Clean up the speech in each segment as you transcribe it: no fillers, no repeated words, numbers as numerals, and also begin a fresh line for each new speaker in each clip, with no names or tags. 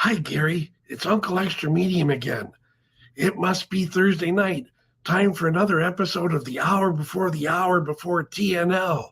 Hi, Gary. It's Uncle Extra Medium again. It must be Thursday night. Time for another episode of the Hour Before TNL.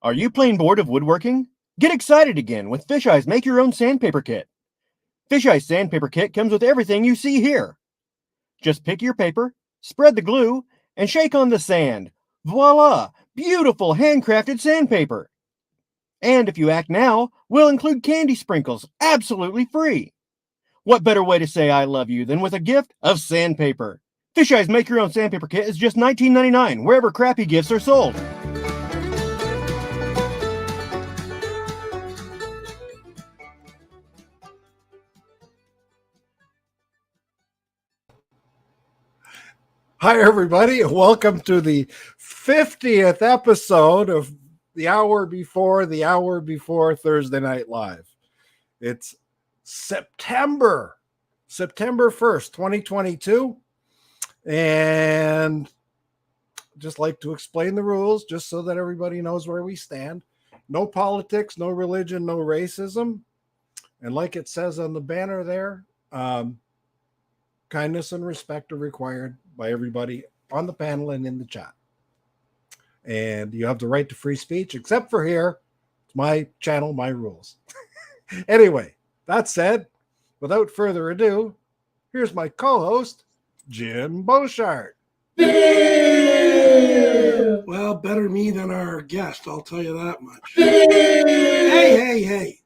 Are you plain bored of woodworking? Get excited again with Fisheye's Make Your Own Sandpaper Kit. Fisheye's Sandpaper Kit comes with everything you see here. Just pick your paper, spread the glue, and shake on the sand. Voila! Beautiful handcrafted sandpaper. And if you act now, we'll include candy sprinkles absolutely free. What better way to say I love you than with a gift of sandpaper? Fisheye's Make Your Own Sandpaper Kit is just $19.99 wherever crappy gifts are sold.
Hi, everybody, and welcome to the 50th episode of the Hour Before Thursday Night Live. It's September 1st, 2022, and just like to explain the rules just so that everybody knows where we stand. No politics, no religion, no racism, and like it says on the banner there, kindness and respect are required by everybody on the panel and in the chat. And you have the right to free speech, except for here. It's my channel, my rules. Anyway, that said, without further ado, here's my co-host, Jim Boshart.
Well, better me than our guest, I'll tell you that much. Hey.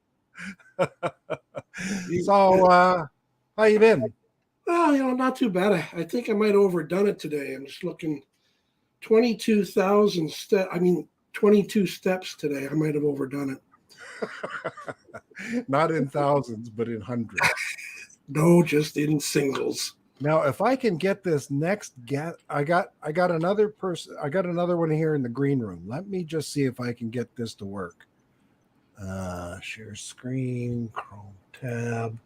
So, how you been?
Well, not too bad. I think I might have overdone it today. I'm just looking 22,000 steps. 22 steps today. I might have overdone
it. Not in thousands, but in hundreds.
No, just in singles.
Now, if I can get this next I got another person. I got another one here in the green room. Let me just see if I can get this to work. Share screen, Chrome tab.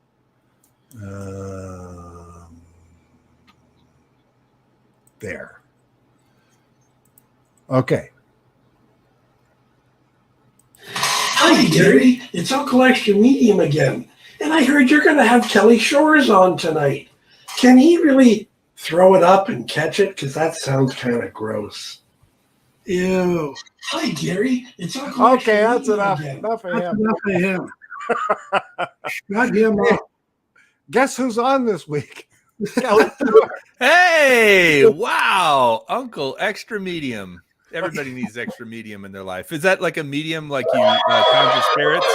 There. Okay.
Hi, Gary. It's Uncle Extra Medium again. And I heard you're going to have Kelly Shores on tonight. Can he really throw it up and catch it? Because that sounds kind of gross. Ew. Hi, Gary. It's Uncle Extra
Okay, that's
Medium
enough.
again.
Enough of
That's
him.
enough of him. Shut him up.
Guess who's on this week?
Hey, wow. Uncle Extra Medium. Everybody needs extra medium in their life. Is that like a medium like you conjure spirits?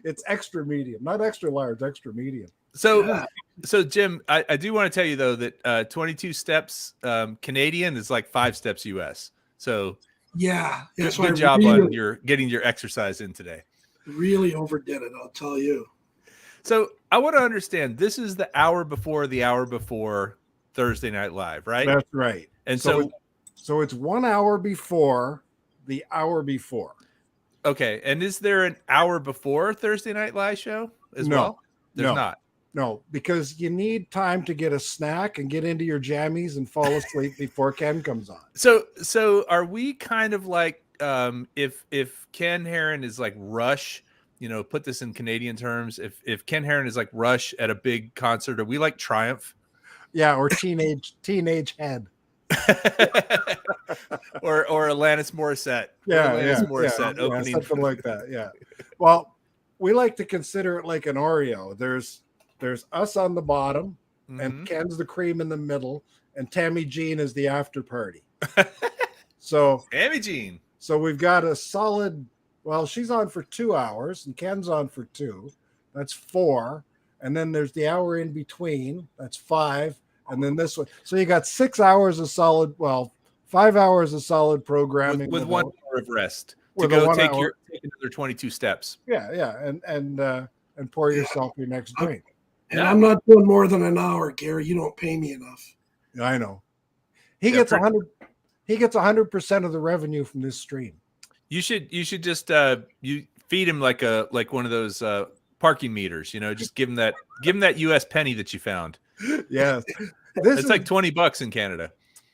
It's extra medium, not extra large, extra medium.
So, Jim, I do want to tell you, though, that 22 steps Canadian is like 5 steps US. So
Yeah,
good job on getting your exercise in today.
Really overdid it, I'll tell you.
So I want to understand, this is the hour before Thursday Night Live, right?
That's right.
And
so it's 1 hour before the hour before.
Okay. And is there an hour before Thursday Night Live show as well? There's not.
No, because you need time to get a snack and get into your jammies and fall asleep before Ken comes on.
So are we kind of like if Ken Heron is like Rush, put this in Canadian terms, if Ken Heron is like Rush at a big concert, are we like Triumph?
Yeah, or teenage head.
or Alanis Morissette. Morissette opening.
Something like that. Yeah. Well, we like to consider it like an Oreo. There's us on the bottom, and Ken's the cream in the middle, and Tammy Jean is the after party. So
Tammy Jean.
So we've got a solid. Well, she's on for 2 hours, and Ken's on for 2. That's 4, and then there's the hour in between. That's 5. And then this one. So you got 6 hours of solid, 5 hours of solid programming
with 1 hour of rest to
with
go take another 22 steps.
Yeah. And pour yourself your next drink.
And I'm not doing more than an hour, Gary. You don't pay me enough.
I know. He gets 100% of the revenue from this stream.
You should just you feed him like one of those parking meters, just give him that US penny that you found.
Yes.
It's like $20 in Canada.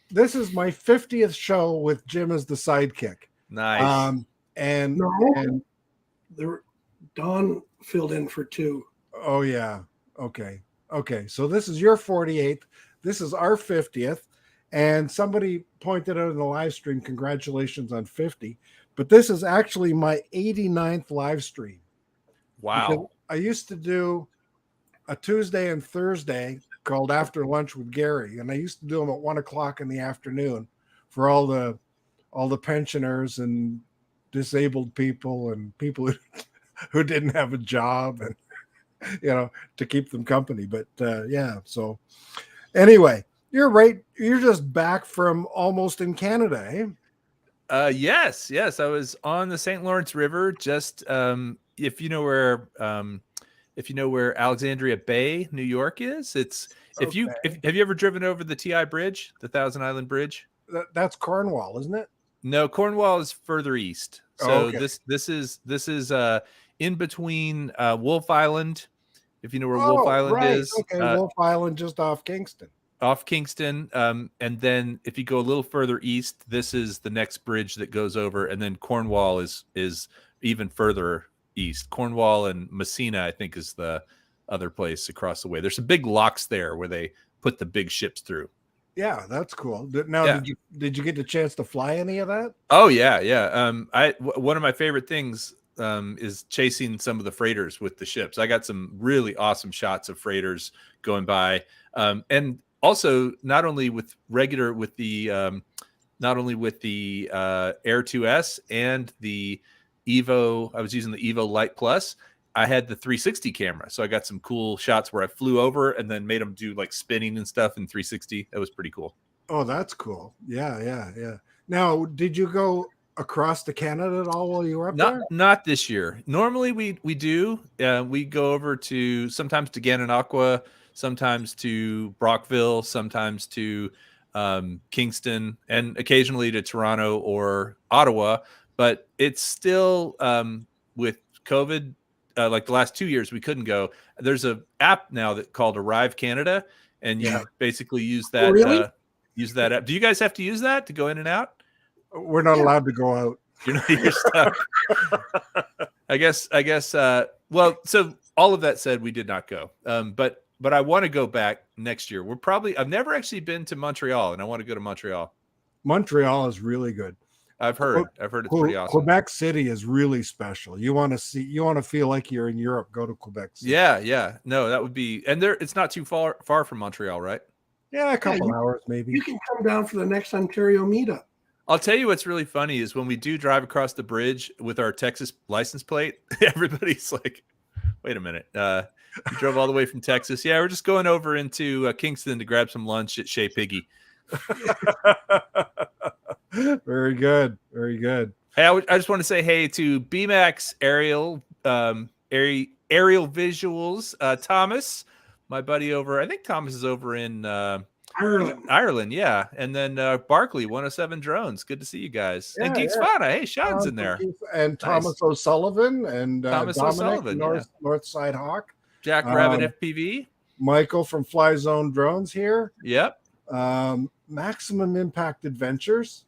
This is my 50th show with Jim as the sidekick.
Nice.
And
Don filled in for 2.
Oh yeah. Okay. So this is your 48th. This is our 50th. And somebody pointed out in the live stream, congratulations on 50. But this is actually my 89th live stream.
Wow.
Because I used to do a Tuesday and Thursday called After Lunch with Gary, and I used to do them at 1:00 in the afternoon for all the pensioners and disabled people and people who didn't have a job, and to keep them company. But so anyway, you're right. You're just back from almost in Canada, eh?
Yes. I was on the St. Lawrence River. Just if you know where Alexandria Bay, New York is, have you ever driven over the TI Bridge, the Thousand Island Bridge?
That's Cornwall, isn't it?
No, Cornwall is further east. So this is in between Wolf Island, if you know where Wolf Island is.
Okay, Wolf Island, just off Kingston. And then if you go a little further east, this is the next bridge that goes over, and then Cornwall is even further east. Cornwall and Messina, I think, is the other place across the way. There's some big locks there where they put the big ships through. Yeah, that's cool. Now, did you get the chance to fly any of that?
Oh yeah. One of my favorite things is chasing some of the freighters with the ships. I got some really awesome shots of freighters going by, and also not only with the Air 2S and the Evo. I was using the Evo Light Plus. I had the 360 camera, so I got some cool shots where I flew over and then made them do like spinning and stuff in 360. That was pretty cool.
Oh, that's cool. Yeah. Now, did you go across to Canada at all while you were up there?
Not this year. Normally we do. We go over sometimes to Gananoque, sometimes to Brockville, sometimes to Kingston, and occasionally to Toronto or Ottawa. But it's still with COVID. Like the last 2 years, we couldn't go. There's an app now called Arrive Canada, and you basically use that.
Oh, really?
use that app. Do you guys have to use that to go in and out?
We're not allowed to go out.
You're stuck. I guess. Well, so all of that said, we did not go. But I want to go back next year. I've never actually been to Montreal, and I want to go to Montreal.
Montreal is really good.
I've heard it's pretty awesome.
Quebec City is really special. You want to feel like you're in Europe, go to Quebec City.
Yeah. No, that would be, and it's not too far from Montreal, right?
Yeah, a couple hours maybe.
You can come down for the next Ontario meetup.
I'll tell you what's really funny is when we do drive across the bridge with our Texas license plate, everybody's like, wait a minute. You drove all the way from Texas. Yeah, we're just going over into Kingston to grab some lunch at Chez Piggy.
Very good. Very good.
Hey, I just want to say hey to BMAX Aerial Visuals, Thomas, my buddy over. I think Thomas is over in Ireland, yeah. And then Barkley, 107 Drones. Good to see you guys.
Yeah,
and Geeks Fana. Hey, Sean's in there.
And Thomas O'Sullivan and
Thomas
Dominic,
O'Sullivan,
Northside Hawk.
Jack Rabbit FPV.
Michael from Fly Zone Drones here.
Yep.
Maximum Impact Adventures.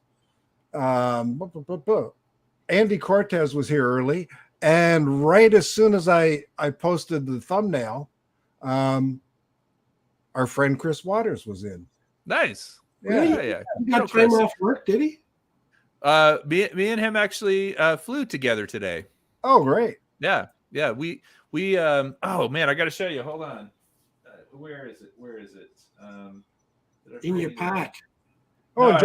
Andy Cortez was here early, and right as soon as I posted the thumbnail, our friend Chris Waters was in.
Nice.
Yeah. He got time off work, did he?
Me and him actually flew together today.
Oh, great.
Yeah. We oh man, I got to show you. Hold on. Where is it?
In your pack.
Oh, no,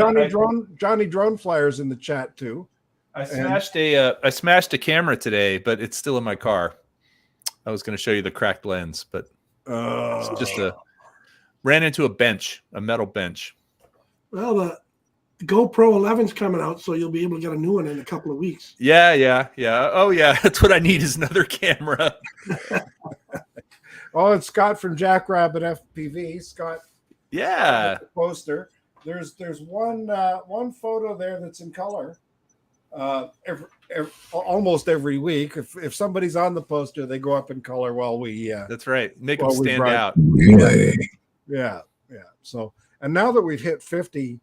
Johnny Drone Flyer's in the chat too.
I smashed a camera today, but it's still in my car. I was going to show you the cracked lens, but it's just ran into a metal bench.
Well, the GoPro 11's coming out, so you'll be able to get a new one in a couple of weeks.
Yeah. Oh yeah, that's what I need is another camera.
Oh, it's Scott from Jackrabbit FPV. Scott.
Yeah.
The poster. There's one photo there that's in color. Almost every week, if somebody's on the poster, they go up in color while we.
That's right. Make them stand out.
Yeah. So, and now that we've hit 50,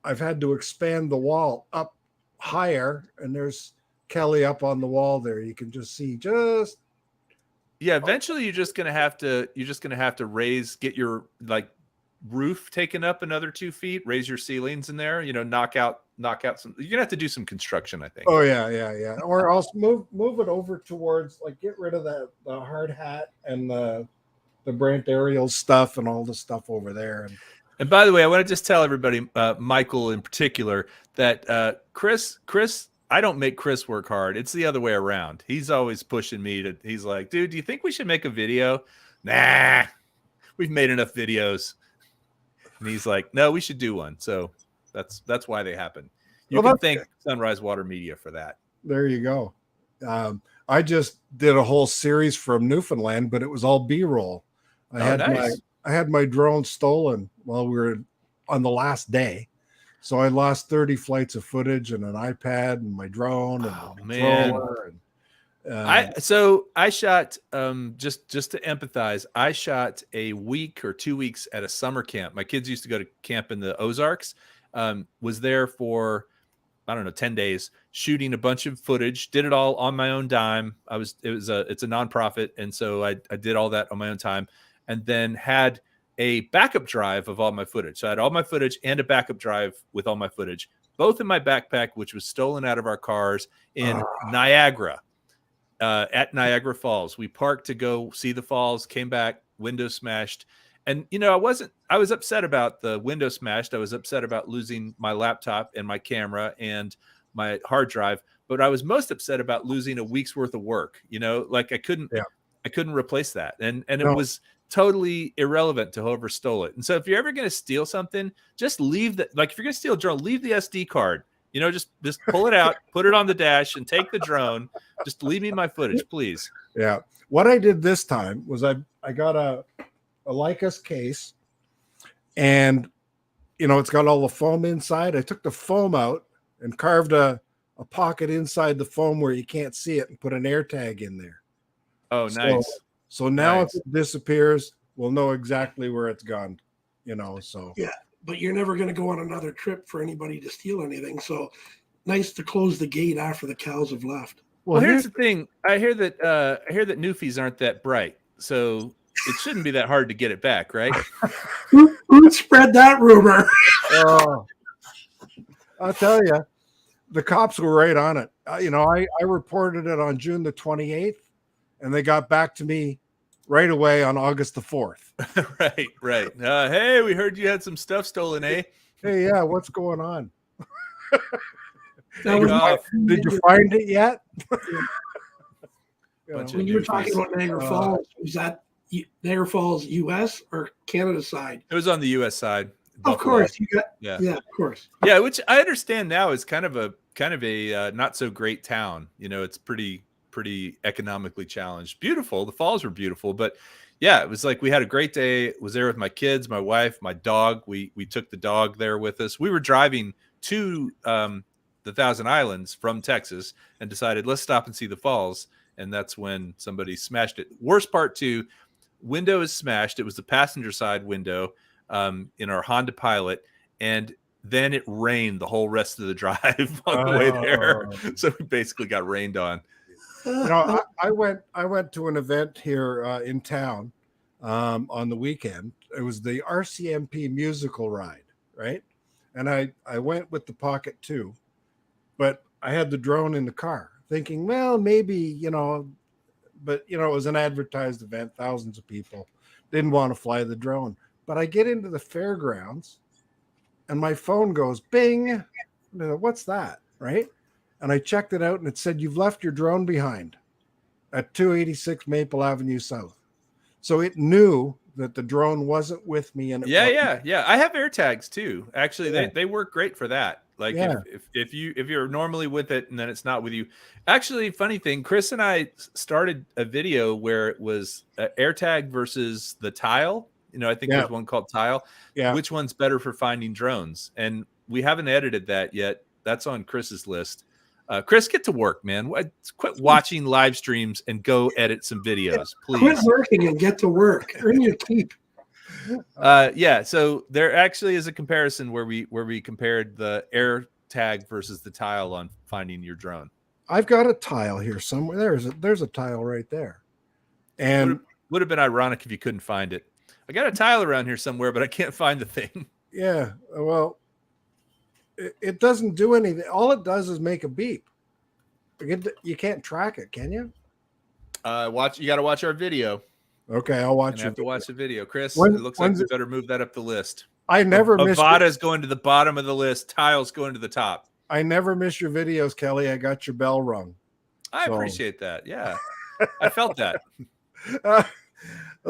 I've had to expand the wall up higher, and there's Kelly up on the wall there. You can just see
Yeah, eventually you're just gonna have to get your roof taken up another 2 feet, raise your ceilings in there, knock out some. You're gonna have to do some construction, I think.
Oh yeah. Or else move it over towards, get rid of the hard hat and the Brant aerial stuff and all the stuff over there.
And by the way, I want to just tell everybody, Michael in particular, that Chris, I don't make Chris work hard. It's the other way around. He's always pushing me he's like, dude, do you think we should make a video? Nah, we've made enough videos. And he's like, no, we should do one. So that's why they happen. You can thank Sunrise Water Media for that.
There you go. I just did a whole series from Newfoundland, but it was all B-roll. I had my drone stolen while we were on the last day. So I lost 30 flights of footage and an iPad and my drone and a controller.
I shot just to empathize. I shot a week or 2 weeks at a summer camp. My kids used to go to camp in the Ozarks. Was there for 10 days shooting a bunch of footage. Did it all on my own dime. It's a nonprofit, and so I did all that on my own time, and then had a backup drive of all my footage. So I had all my footage and a backup drive with all my footage, both in my backpack, which was stolen out of our cars in Niagara, at Niagara Falls. We parked to go see the falls, came back, window smashed. And, I was upset about the window smashed. I was upset about losing my laptop and my camera and my hard drive, but I was most upset about losing a week's worth of work. I couldn't replace that. And it was totally irrelevant to whoever stole it. And so if you're ever going to steal something, just leave if you're going to steal a drone, leave the SD card, just pull it out, put it on the dash and take the drone. Just leave me my footage, please.
Yeah. What I did this time was I got a Leicas case, and it's got all the foam inside. I took the foam out and carved a pocket inside the foam where you can't see it and put an air tag in there.
Oh, nice.
So now if it disappears, we'll know exactly where it's gone. So
Yeah, but you're never going to go on another trip for anybody to steal anything. So nice to close the gate after the cows have left.
Well, here's the thing. I hear that newfies aren't that bright, so it shouldn't be that hard to get it back, right?
Who spread that rumor?
Oh, I'll tell you, the cops were right on it. I reported it on June the 28th, and they got back to me right away on August the 4th.
Right. Hey, we heard you had some stuff stolen, eh?
Hey, yeah, what's going on?
Take off.
Did you find it yet?
Bunch of
When you were
newfies.
talking about Niagara Falls, was that Niagara Falls, U.S. or Canada side?
It was on the U.S. side.
Of
Buffalo.
course, yeah, of course.
Yeah, which I understand now is kind of a not so great town. It's pretty economically challenged. Beautiful, the falls were beautiful, but yeah, it was like we had a great day. Was there with my kids, my wife, my dog. We took the dog there with us. We were driving to the Thousand Islands from Texas and decided let's stop and see the falls. And that's when somebody smashed it. Worst part too, window is smashed. It was the passenger side window in our Honda Pilot, and then it rained the whole rest of the drive on the way there. So we basically got rained on.
I went to an event here in town on the weekend. It was the RCMP musical ride, right? And I went with the Pocket 2, but I had the drone in the car thinking, well, maybe, but it was an advertised event, thousands of people didn't want to fly the drone. But I get into the fairgrounds and my phone goes bing. What's that? Right. And I checked it out and it said, you've left your drone behind at 286 Maple Avenue South. So it knew that the drone wasn't with me. And
Yeah. I have air tags too. Actually, they work great for that. Like if you're normally with it and then it's not with you. Actually, funny thing, Chris and I started a video where it was AirTag versus the Tile. I think there's one called Tile.
Yeah.
Which one's better for finding drones? And we haven't edited that yet. That's on Chris's list. Chris, get to work, man. Quit watching live streams and go edit some videos, please.
Quit working and get to work. Earn your keep.
So there actually is a comparison where we compared the air tag versus the Tile on finding your drone.
I've got a Tile here somewhere. There's a Tile right there. And
would have been ironic if you couldn't find it. I got a Tile around here somewhere, but I can't find the thing.
Yeah, well, it doesn't do anything. All it does is make a beep. You can't track it, can you?
You got to watch our video.
Okay, I'll watch it.
You have to watch the video. Chris, it looks like we better move that up the list.
I never miss
Avada's going to the bottom of the list. Tile's going to the top.
I never miss your videos, Kelly. I got your bell rung.
I appreciate that. Yeah. I felt that.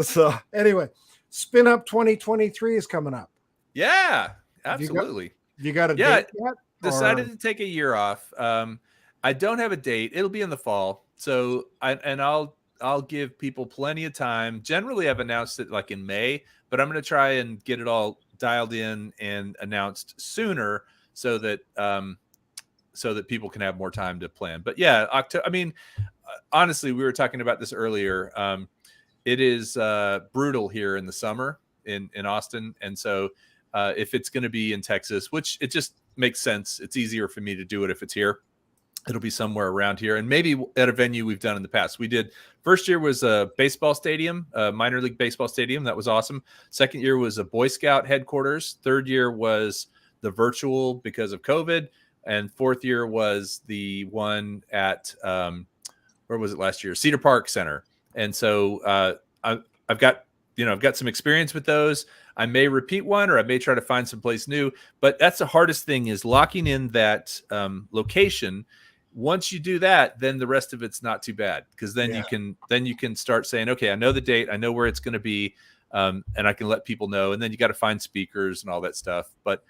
So anyway, Spin Up 2023 is coming up.
Yeah, absolutely.
You got a date yet?
Decided to take a year off. I don't have a date. It'll be in the fall. So I'll give people plenty of time. Generally, I've announced it like in May, but I'm going to try and get it all dialed in and announced sooner so that people can have more time to plan. But yeah, honestly, we were talking about this earlier. It is brutal here in the summer in Austin, and so if it's going to be in Texas, which it just makes sense, it's easier for me to do it if it's here. It'll be somewhere around here, and maybe at a venue we've done in the past. We did first year was a baseball stadium, a minor league baseball stadium. That was awesome. Second year was a Boy Scout headquarters. Third year was the virtual because of COVID, and fourth year was the one at where was it last year? Cedar Park Center. And so I've got some experience with those. I may repeat one, or I may try to find someplace new. But that's the hardest thing, is locking in that location. Once you do that, then the rest of it's not too bad, because then you can start saying, okay, I know the date, I know where it's going to be, and I can let people know. And then you got to find speakers and all that stuff. But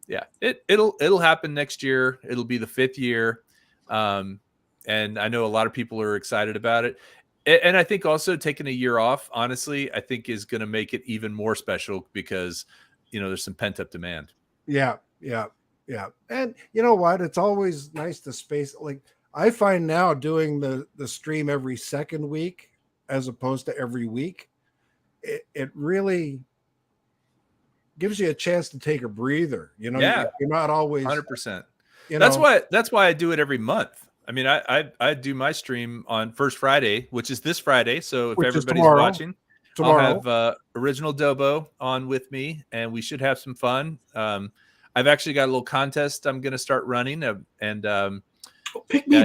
yeah, it'll happen next year. It'll be the 5th year, and I know a lot of people are excited about it. And I think also taking a year off, honestly, I think is going to make it even more special, because there's some pent up demand.
Yeah. And you know what? It's always nice to space. Like, I find now doing the stream every second week as opposed to every week, it really gives you a chance to take a breather. You know,
Yeah.
you're not always
100%.
You
That's
know,
why I do it every month. I mean, I do my stream on First Friday, which is this Friday. So if
Which is
everybody's
tomorrow.
watching, I'll have Original Dobo on with me, and we should have some fun. I've actually got a little contest I'm going to start running, and
Pick me.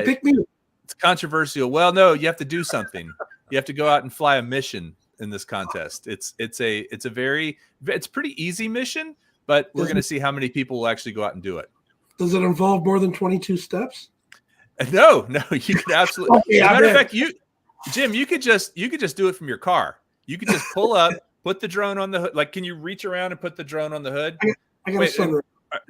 it's controversial. Well, no, you have to do something. You have to go out and fly a mission in this contest. It's a pretty easy mission, but we're going to see how many people will actually go out and do it.
Does it involve more than 22 steps?
No, you could absolutely.
Okay,
As a matter of fact, Jim, you could just do it from your car. You could just pull up, put the drone on the hood. Like, can you reach around and put the drone on the hood?
I got a sunroof.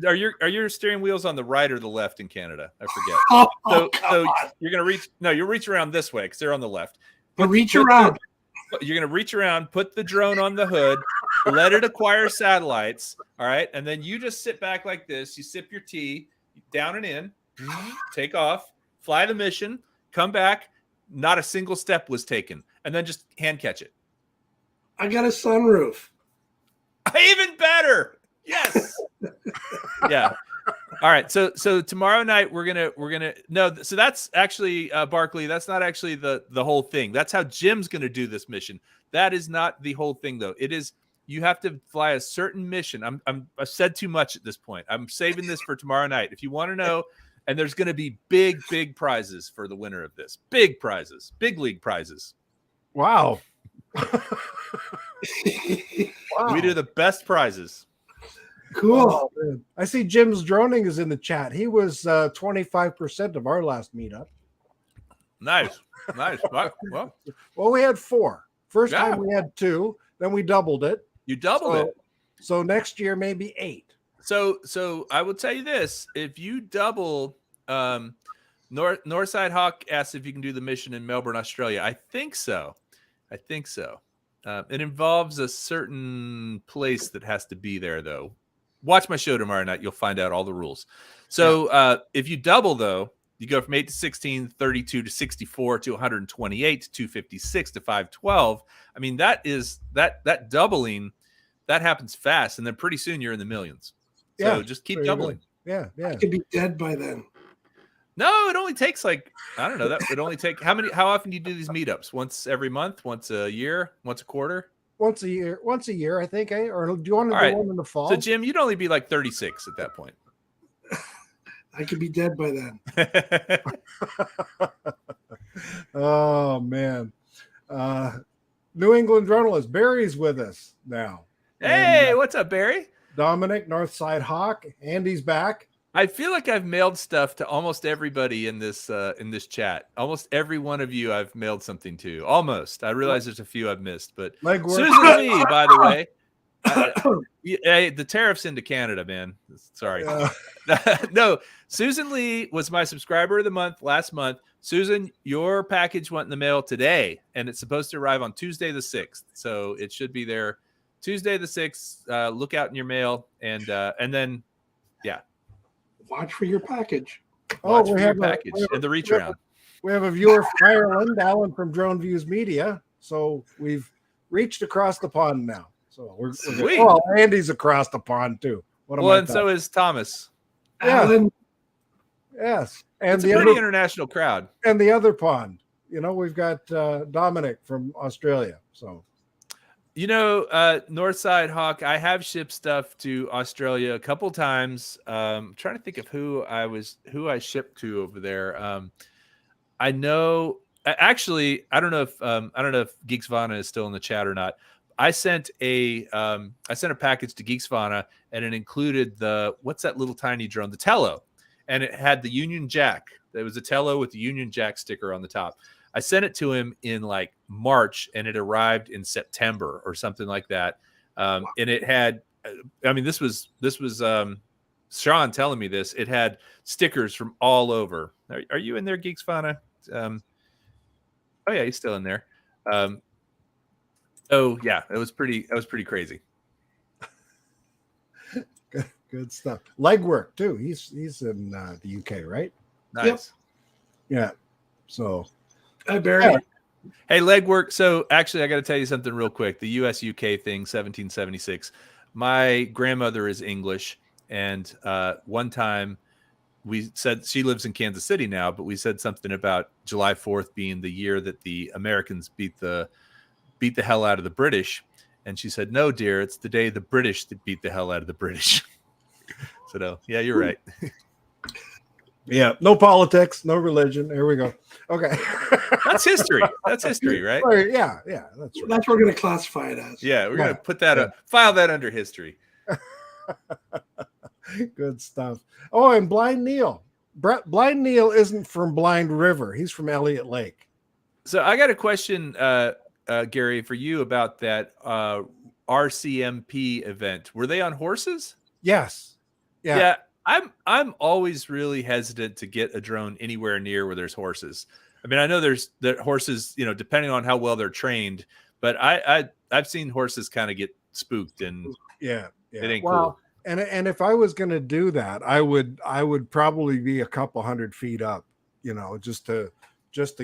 Are your steering wheels on the right or the left in Canada? I forget. So you're gonna reach. No, you'll reach around this way because they're on the left.
You're gonna
reach around, put the drone on the hood, let it acquire satellites. All right, and then you just sit back like this. You sip your tea, down and in, take off, fly the mission, come back. Not a single step was taken, and then just hand catch it.
I got a sunroof.
Even better. Yes. Yeah. All right. So tomorrow night we're gonna no. So that's actually Barkley. That's not actually the whole thing. That's how Jim's gonna do this mission. That is not the whole thing though. It is you have to fly a certain mission. I've said too much at this point. I'm saving this for tomorrow night. If you want to know, and there's gonna be big prizes for the winner of this. Big prizes. Big league prizes.
Wow.
Wow. We do the best prizes.
Cool.
Oh, I see Jim's droning is in the chat. He was 25% of our last meetup.
Nice. Well,
we had 4. First time we had 2, then we doubled it.
You doubled it.
So next year maybe 8.
So I will tell you this: if you double, Northside Hawk asks if you can do the mission in Melbourne, Australia. I think so. It involves a certain place that has to be there, though. Watch my show tomorrow night. You'll find out all the rules. So if you double, though, you go from 8 to 16, 32 to 64 to 128 to 256 to 512. I mean, that doubling, that happens fast. And then pretty soon you're in the millions. So just keep doubling.
Yeah.
I could be dead by then.
No, it only takes like, I don't know. That would only take how often do you do these meetups? Once every month, once a year, once a quarter?
Once a year, I think. Or do you want to do one in the fall?
So Jim, you'd only be like 36 at that point.
I could be dead by then.
Oh man. New England journalist Barry's with us now.
Hey, what's up, Barry?
Dominic, Northside Hawk, Andy's back.
I feel like I've mailed stuff to almost everybody in this chat. Almost every one of you I've mailed something to. Almost. I realize there's a few I've missed, but Susan Lee, by the way. Hey, the tariffs into Canada, man. Sorry. No, Susan Lee was my subscriber of the month last month. Susan, your package went in the mail today, and it's supposed to arrive on Tuesday the 6th. So it should be there Tuesday the 6th. Look out in your mail, and then, yeah.
Watch for your package.
Watch for your package and the reach around.
We have a viewer from Ireland, Alan from Drone Views Media. So we've reached across the pond now. So we're
sweet.
Oh, Andy's across the pond too.
And so is Thomas.
Yeah.
Alan.
Yes. And
it's a pretty international crowd.
And the other pond. We've got Dominic from Australia. So
Northside Hawk, I have shipped stuff to Australia a couple times. I'm trying to think of who I shipped to over there. I know actually, I don't know if Geeksvana is still in the chat or not. I sent a package to Geeksvana, and it included what's that little tiny drone, the Tello, and it had the Union Jack. There was a Tello with the Union Jack sticker on the top. I sent it to him in like March, and it arrived in September or something like that. And it had, this was Sean telling me this. It had stickers from all over. Are you in there, Geeksvana? Oh yeah, he's still in there. Oh yeah, it was pretty crazy.
Good stuff. Legwork too. He's in the UK, right?
Nice.
Yep.
Yeah. So.
Hi, Barry.
Hey, Legwork. So actually, I got to tell you something real quick. The US UK thing, 1776. my grandmother is English, and one time we said, she lives in Kansas City now, but we said something about July 4th being the year that the Americans beat the hell out of the British. And she said, no, dear, it's the day the British that beat the hell out of the British. So no, yeah, you're right.
Yeah, no politics, no religion. Here we go. Okay.
That's history. That's history, right?
Right, yeah, that's right.
That's what we're going to classify it as.
Yeah, we're going to put that file that under history.
Good stuff. Oh, and Blind Neil. Blind Neil isn't from Blind River. He's from Elliott Lake.
So I got a question, Gary, for you about that RCMP event. Were they on horses?
Yes.
Yeah. I'm always really hesitant to get a drone anywhere near where there's horses. I mean, I know there's horses, depending on how well they're trained, but I've seen horses kind of get spooked, and it ain't cool.
And if I was going to do that, I would probably be a couple 100 feet up, just to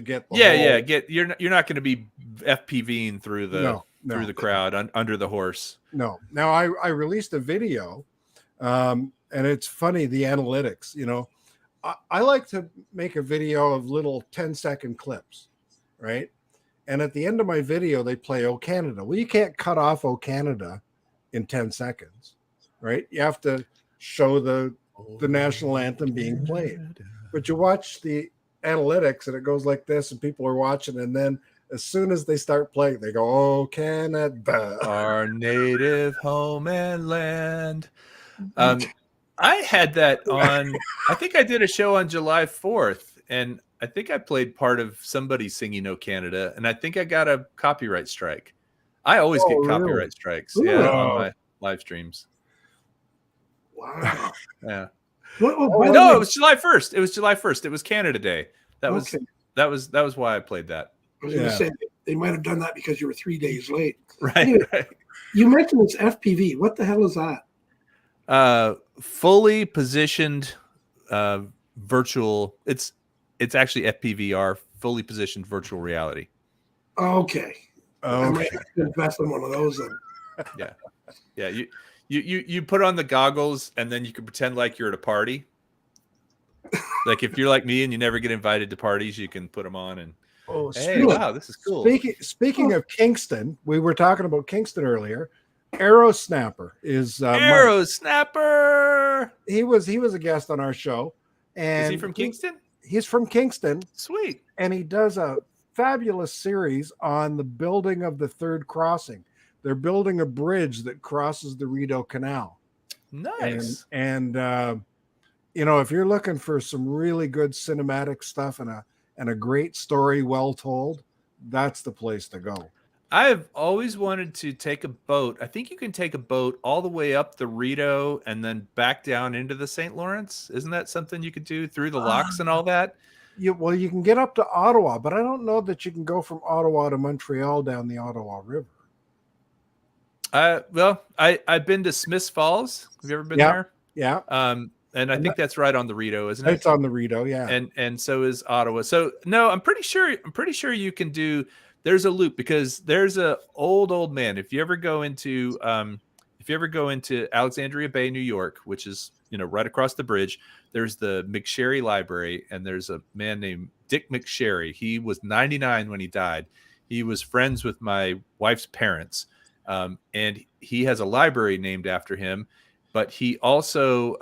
get the
you're not going to be FPVing through the crowd under the horse.
No. Now I released a video, and it's funny, the analytics. I like to make a video of little 10-second clips, right? And at the end of my video, they play "Oh Canada." Well, you can't cut off "Oh Canada" in 10 seconds. Right? You have to show the national anthem being played. But you watch the analytics and it goes like this, and people are watching, and then as soon as they start playing, they go, "Oh Canada,
our native home and land." I had that on, I think I did a show on July 4th, and I think I played part of somebody singing "Oh Canada," and I think I got a copyright strike. I always get copyright strikes on my live streams.
Wow.
Yeah.
No,
it was July 1st. It was July 1st. It was Canada Day. That was why I played that.
I was going to say they might have done that because you were 3 days late.
Right.
Anyway,
Right.
You mentioned this FPV. What the hell is that?
Fully positioned virtual. It's actually FPVR, fully positioned virtual reality.
Okay. I might have to invest in one of those then.
Yeah. You put on the goggles, and then you can pretend like you're at a party. Like if you're like me and you never get invited to parties, you can put them on and wow, this is cool.
Speaking of Kingston, we were talking about Kingston earlier. Arrow Snapper is
Arrow Snapper.
He was a guest on our show. And
is he from Kingston?
He's from Kingston.
Sweet.
And he does a fabulous series on the building of the third crossing. They're building a bridge that crosses the Rideau Canal.
Nice.
And if you're looking for some really good cinematic stuff and a great story well told, that's the place to go.
I've always wanted to take a boat. I think you can take a boat all the way up the Rideau and then back down into the St. Lawrence. Isn't that something you could do through the locks and all that?
You can get up to Ottawa, but I don't know that you can go from Ottawa to Montreal down the Ottawa River.
I've been to Smiths Falls. Have you ever been there?
Yeah.
And I think that's right on the Rideau, isn't it?
It's on the Rideau, yeah.
And so is Ottawa. So no, I'm pretty sure you can do. There's a loop because there's a old man. If you ever go into Alexandria Bay, New York, which is right across the bridge, there's the McSherry Library, and there's a man named Dick McSherry. He was 99 when he died. He was friends with my wife's parents. And he has a library named after him, but he also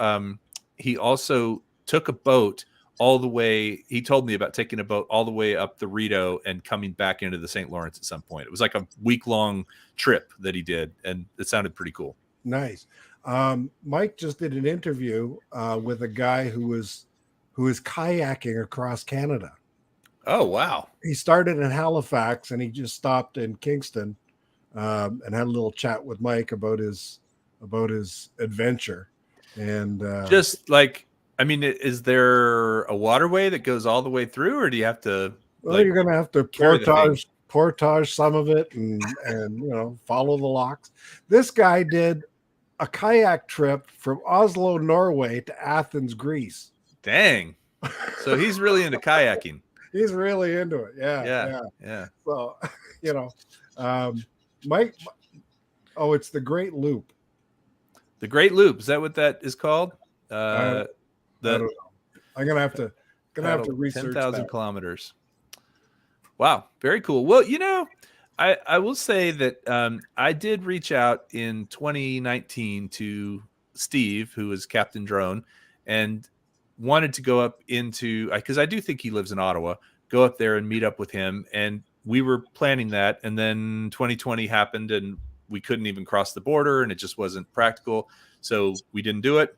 took a boat all the way. He told me about taking a boat all the way up the Rideau and coming back into the St. Lawrence at some point. It was like a week-long trip that he did, and it sounded pretty cool.
Nice. Mike just did an interview with a guy who was kayaking across Canada.
Oh, wow.
He started in Halifax and he just stopped in Kingston and had a little chat with Mike about his adventure. And is there a waterway that goes all the way through, or do you have to? Well, you're going to have to portage some of it and follow the locks. This guy did a kayak trip from Oslo, Norway to Athens, Greece.
Dang. So he's really into kayaking.
He's really into it. Yeah. So, Mike, it's the Great Loop.
The Great Loop, is that what that is called?
I don't know. I'm gonna have to research
10,000
that.
kilometers. Wow, very cool. Well, I will say that I did reach out in 2019 to Steve, who was Captain Drone, and wanted to go up into, because I do think he lives in Ottawa, go up there and meet up with him. And we were planning that. And then 2020 happened and we couldn't even cross the border and it just wasn't practical. So we didn't do it.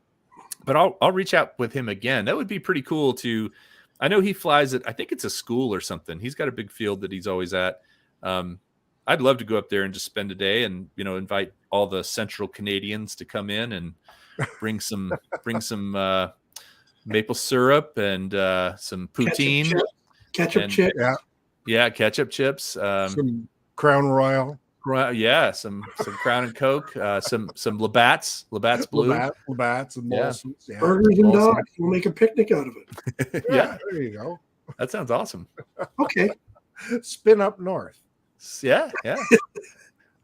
But I'll reach out with him again. That would be pretty cool to, I know he flies at, I think it's a school or something. He's got a big field that he's always at. I'd love to go up there and just spend a day and, invite all the Central Canadians to come in and bring some maple syrup and some poutine.
Ketchup chips.
Yeah, ketchup chips.
Some Crown Royal.
Yeah, some Crown and Coke, some Labatt's Blue.
Labatt's and Molson's. Yeah.
Burgers and dogs. We'll make a picnic out of it.
Yeah,
there you go.
That sounds awesome.
Okay.
Spin up north.
Yeah.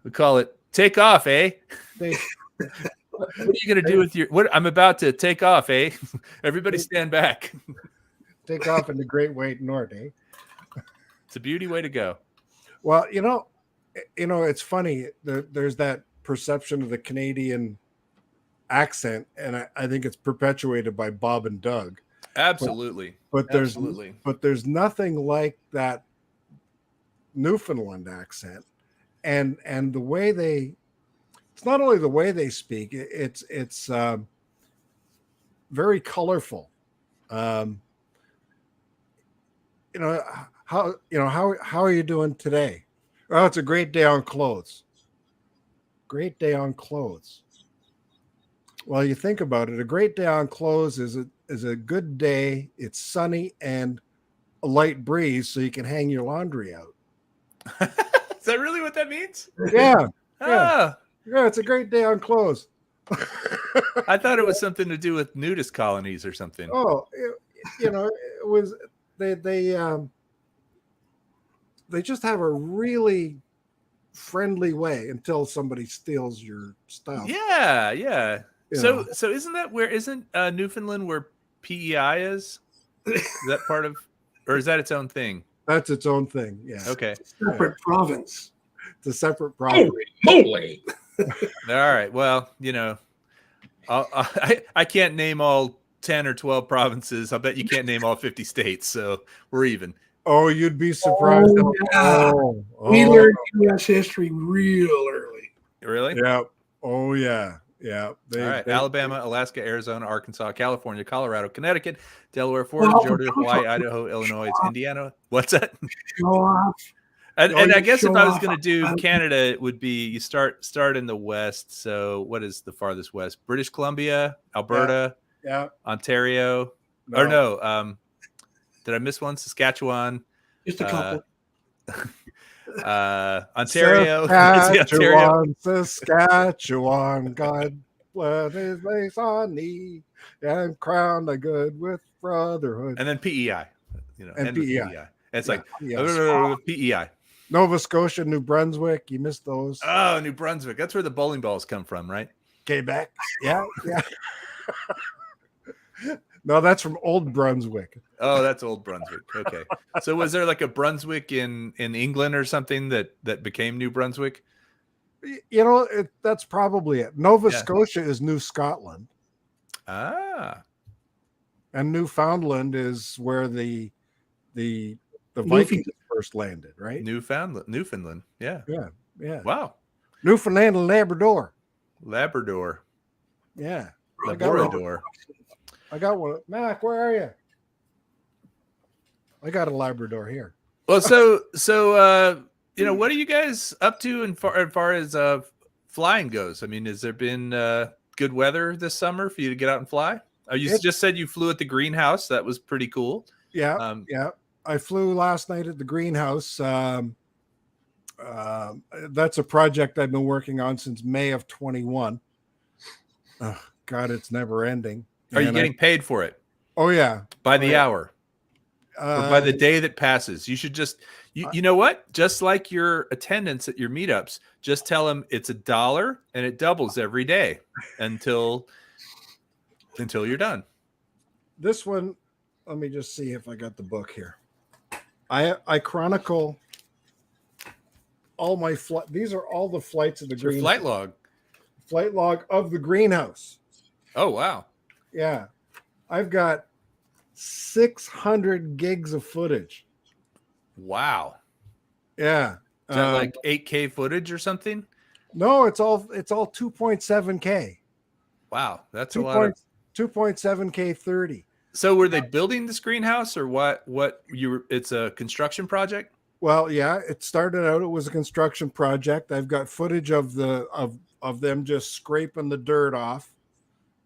We call it take off, eh? What are you going to do with what I'm about to take off, eh? Everybody stand back.
Take off in the Great White North, eh?
It's a beauty way to go.
Well, it's funny. There's that perception of the Canadian accent, and I think it's perpetuated by Bob and Doug.
Absolutely.
But there's nothing like that Newfoundland accent, and the way it's not only the way they speak, it's very colorful. How are you doing today? Oh, it's a great day on clothes. Great day on clothes. Well, you think about it, a great day on clothes is a good day. It's sunny and a light breeze, so you can hang your laundry out.
Is that really what that means?
Yeah.
Ah.
Yeah, it's a great day on clothes.
I thought it was something to do with nudist colonies or something.
Oh, it was they just have a really friendly way until somebody steals your stuff.
Yeah. So isn't Newfoundland where PEI is? Is that part of, or is that its own thing?
That's its own thing. Yeah.
Okay.
Separate province.
It's a separate province.
Holy moly.
All right. Well, I can't name all 10 or 12 provinces. I bet you can't name all 50 states. So we're even.
Oh, you'd be surprised.
We learned U.S. history real early.
Really?
Yeah. Oh, yeah. Yeah.
All right. Alabama, Alaska, Arizona, Arkansas, California, Colorado, Connecticut, Delaware, Florida, Georgia, Hawaii, Idaho, Illinois, Indiana. What's that?
Show off.
And I guess if I was going to do Canada, it would be you start in the west. So what is the farthest west? British Columbia, Alberta, Ontario. No. Or no, did I miss one? Saskatchewan.
Just a couple.
Ontario.
Saskatchewan. God bless his lace on thee and crown the good with brotherhood.
And then PEI.
And PEI.
It's like PEI.
Nova Scotia, New Brunswick. You missed those.
Oh, New Brunswick. That's where the bowling balls come from, right?
Quebec. Yeah. No, that's from Old Brunswick.
Oh, that's Old Brunswick. Okay. So was there like a Brunswick in England or something that became New Brunswick?
That's probably it. Nova Scotia is New Scotland.
Ah.
And Newfoundland is where the Vikings first landed, right?
Newfoundland. Yeah. Wow.
Newfoundland and Labrador. Yeah.
Labrador.
I got one. Mac, where are you? I got a Labrador here.
Well, so what are you guys up to as far as flying goes? I mean, has there been good weather this summer for you to get out and fly? You just said you flew at the greenhouse. That was pretty cool.
Yeah. I flew last night at the greenhouse. That's a project I've been working on since May of 21. Oh, God, it's never ending.
Are you getting paid for it?
Oh, yeah.
By the hour? or by the day that passes. You should just, you know what? Just like your attendance at your meetups, just tell them it's $1 and it doubles every day until you're done.
This one, let me just see if I got the book here. I chronicle all my these are all the flights of the
Your flight log.
Flight log of the greenhouse.
Oh, wow.
Yeah. I've got 600 gigs of footage.
Wow.
Yeah.
Is that like 8K footage or something?
No, it's all 2.7K.
Wow. That's a lot of
2.7K 30.
So were they building this greenhouse or what it's a construction project?
Well, yeah, it started out, it was a construction project. I've got footage of them just scraping the dirt off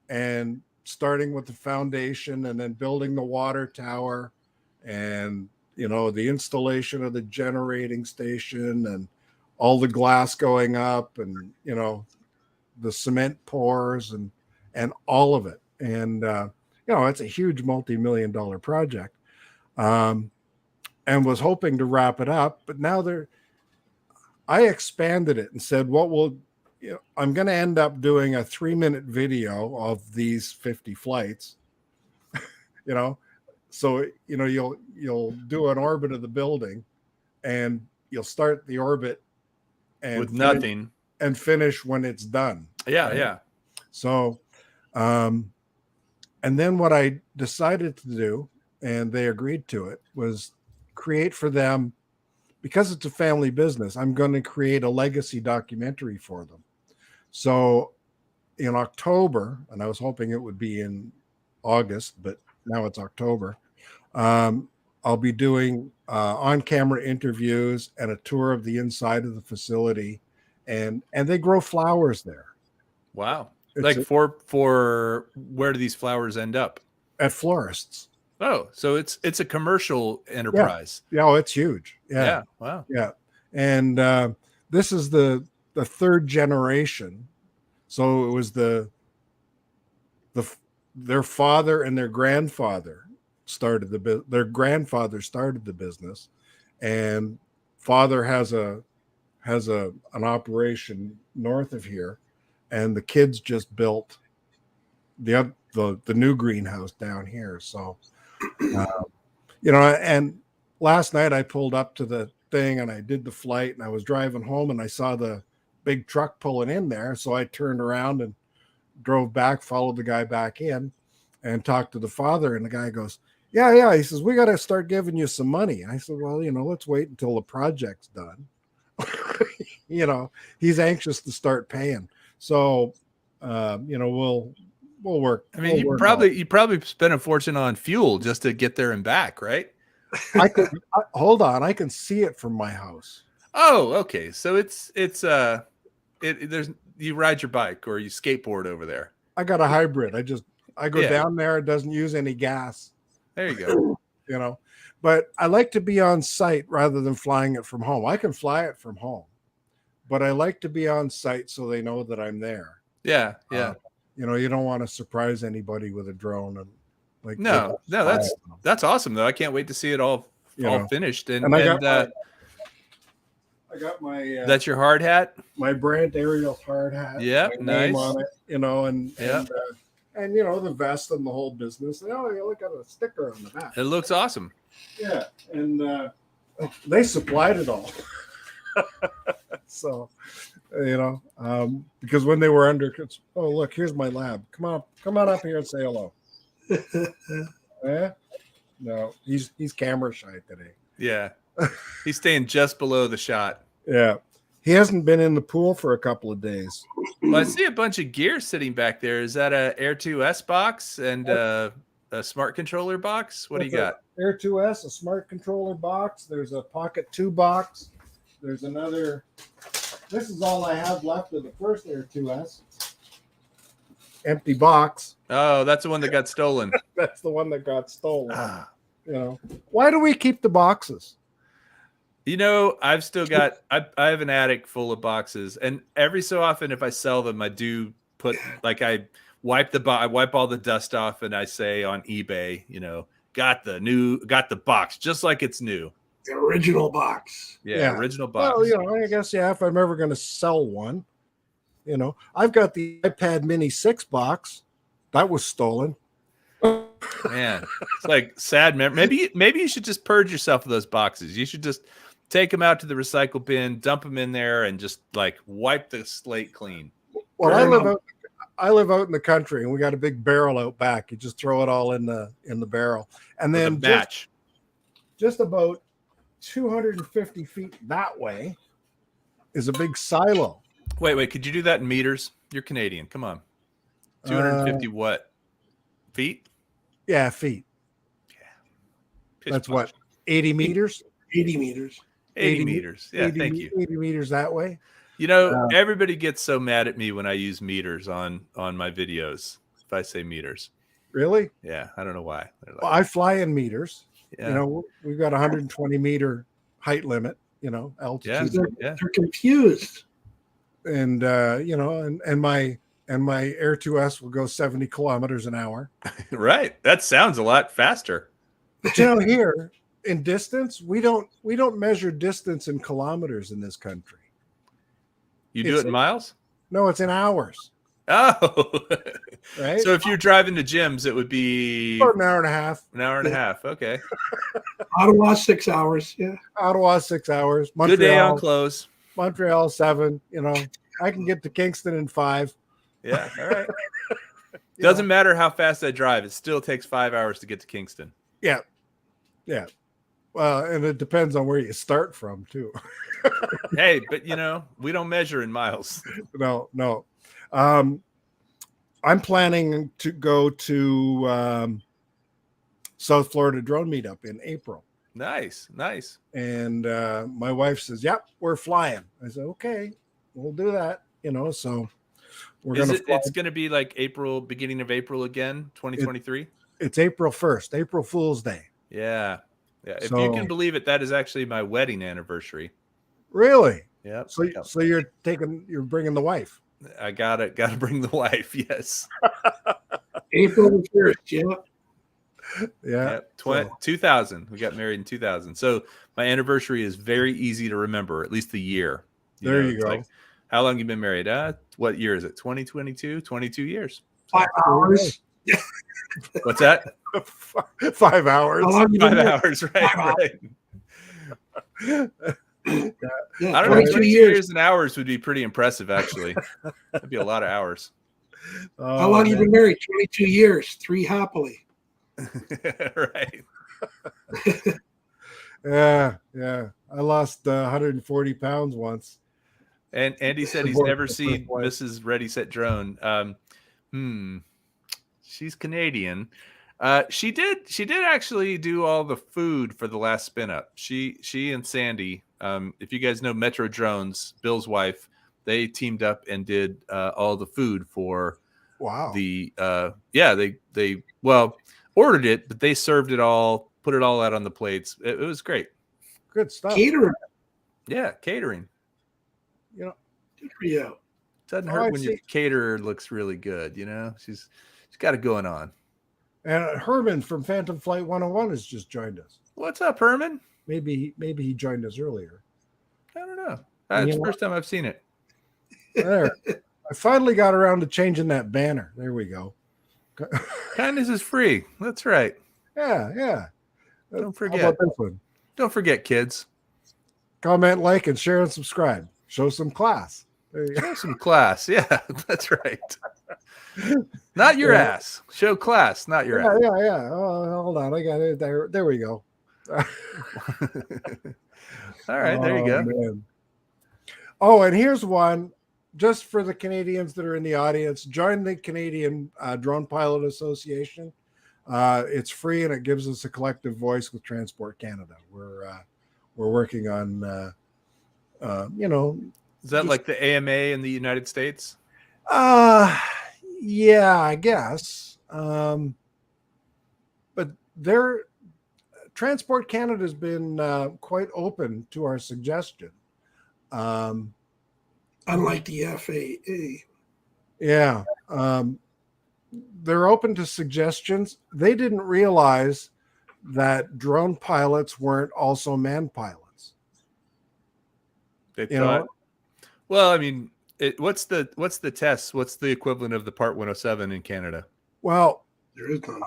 and starting with the foundation and then building the water tower and, the installation of the generating station and all the glass going up and, the cement pours and all of it. And, it's a huge multi-million-dollar project. And was hoping to wrap it up, but now I expanded it and said, I'm going to end up doing a 3-minute video of these 50 flights, so, you'll do an orbit of the building and you'll start the orbit and
with nothing
and finish when it's done.
Yeah.
Right?
Yeah.
So, and then what I decided to do, and they agreed to it, was create for them, because it's a family business, I'm going to create a legacy documentary for them. So in October, and I was hoping it would be in August, but now it's October, I'll be doing on-camera interviews and a tour of the inside of the facility, and they grow flowers there.
Wow. For where do these flowers end up?
At florists.
Oh, so it's a commercial enterprise.
Yeah, oh, it's huge.
Yeah. Wow.
Yeah. And this is the third generation. So it was their father and their grandfather started their grandfather started the business, and father has an operation north of here, and the kids just built the new greenhouse down here. So and last night I pulled up to the thing and I did the flight, and I was driving home and I saw the big truck pulling in there. So I turned around and drove back, followed the guy back in and talked to the father. And the guy goes, yeah. He says, we got to start giving you some money. I said, well, let's wait until the project's done. He's anxious to start paying. So, we'll work.
I mean, you probably spent a fortune on fuel just to get there and back, right?
Hold on. I can see it from my house.
Oh, okay. So you ride your bike or you skateboard over there.
I got a hybrid. I go down there. It doesn't use any gas.
There you go.
But I like to be on site rather than flying it from home. I can fly it from home, but I like to be on site so they know that I'm there.
Yeah. Yeah.
You don't want to surprise anybody with a drone and
no, that's awesome though. I can't wait to see it all finished. And
I got my
that's your hard hat,
my Brant Aerial hard hat.
Yeah, nice.
On it, and the vest and the whole business. Oh, you look at a sticker on the back.
It looks awesome.
Yeah, and they supplied it all. So, because when they were under, oh look, here's my lab. Come on up here and say hello. No, he's camera shy today.
Yeah, he's staying just below the shot.
Yeah, he hasn't been in the pool for a couple of days.
Well, I see a bunch of gear sitting back there. Is that a Air 2S box and a smart controller box? What do you got?
Air 2S, a smart controller box. There's a Pocket 2 box. There's another. This is all I have left of the first Air 2S. Empty box.
Oh, that's the one that got stolen.
That's the one that got stolen. Why do we keep the boxes?
I've still got, I have an attic full of boxes, and every so often, if I sell them, I do put, I wipe all the dust off, and I say on eBay, got the box just like it's new.
The original box.
Yeah. Original box.
Well, I guess if I'm ever going to sell one, I've got the iPad Mini 6 box that was stolen.
Man, it's like sad. Maybe you should just purge yourself of those boxes. You should just take them out to the recycle bin, dump them in there, and just like wipe the slate clean.
Well, I live out in the country, and we got a big barrel out back. You just throw it all in the barrel, and then just about 250 feet that way is a big silo.
Wait, could you do that in meters? You're Canadian. Come on. 250 what? Feet?
Yeah, feet.
Yeah.
That's what, 80 meters?
80 meters.
80 meters. Yeah,
80,
thank you.
80 meters that way.
Everybody gets so mad at me when I use meters on my videos if I say meters.
Really?
Yeah, I don't know why.
Well, I fly in meters.
Yeah.
We've got 120 meter height limit, altitude.
They're confused.
And and my Air 2S will go 70 kilometers an hour.
Right. That sounds a lot faster.
But here in distance, we don't measure distance in kilometers in this country.
You do it in miles?
No, it's in hours.
Oh,
right.
So if you're driving to gyms, it would be
about an hour and a half.
An hour and a half. Okay.
Ottawa 6 hours. Yeah.
Ottawa 6 hours.
Good day on close.
Montreal 7. I can get to Kingston in 5.
Yeah. All right. Doesn't matter how fast I drive. It still takes 5 hours to get to Kingston.
Yeah. Yeah. Well, and it depends on where you start from too.
Hey, but we don't measure in miles.
No. I'm planning to go to South Florida Drone Meetup in April.
Nice.
And my wife says, "Yep, we're flying." I said, "Okay, we'll do that." So we're going to.
It's going to be like beginning of April again, 2023.
It's April 1st, April Fool's Day.
Yeah. If you can believe it, that is actually my wedding anniversary.
Really?
Yeah.
So you're bringing the wife.
I gotta bring the wife. Yes.
April the 1st.
Yeah.
2000. We got married in 2000. So my anniversary is very easy to remember, at least the year.
You go.
Like, how long you been married? What year is it? 2022? 22 years.
5 hours.
What's that?
5 hours.
5 hours, right.
Yeah,
I don't know. 22 years and hours would be pretty impressive, actually. That'd be a lot of hours.
How long you been married? 22 years. 3 happily.
Right.
Yeah. I lost 140 pounds once.
And Andy said he's never seen Mrs. Ready Set Drone. She's Canadian. She did actually do all the food for the last spin up. She and Sandy, if you guys know Metro Drones, Bill's wife, they teamed up and did all the food for the they ordered it, but they served it all, put it all out on the plates. It was great.
Good stuff.
Catering.
Yeah, catering.
Good for you.
Doesn't hurt when your caterer looks really good, She's got it going on.
And Herman from Phantom Flight 101 has just joined us.
What's up, Herman?
Maybe he joined us earlier.
I don't know. It's the first time I've seen it.
There. I finally got around to changing that banner. There we go.
Kindness is free. That's right.
Yeah.
Don't forget.
How about this one?
Don't forget, kids.
Comment, like, and share and subscribe. Show some class.
Show some class. Yeah, that's right. Not your ass. Show class, not your ass.
Yeah. Oh, hold on. I got it. There we go.
All right, there you go.
Man. Oh, and here's one just for the Canadians that are in the audience. Join the Canadian Drone Pilot Association. It's free and it gives us a collective voice with Transport Canada. We're working on,
Is that like the AMA in the United States?
Yeah, I guess. But Transport Canada has been quite open to our suggestion.
Unlike the FAA.
Yeah. They're open to suggestions. They didn't realize that drone pilots weren't also manned pilots.
They
You
thought.
know,
Well, I mean, what's the test? What's the equivalent of the Part 107 in Canada?
well,
There is none.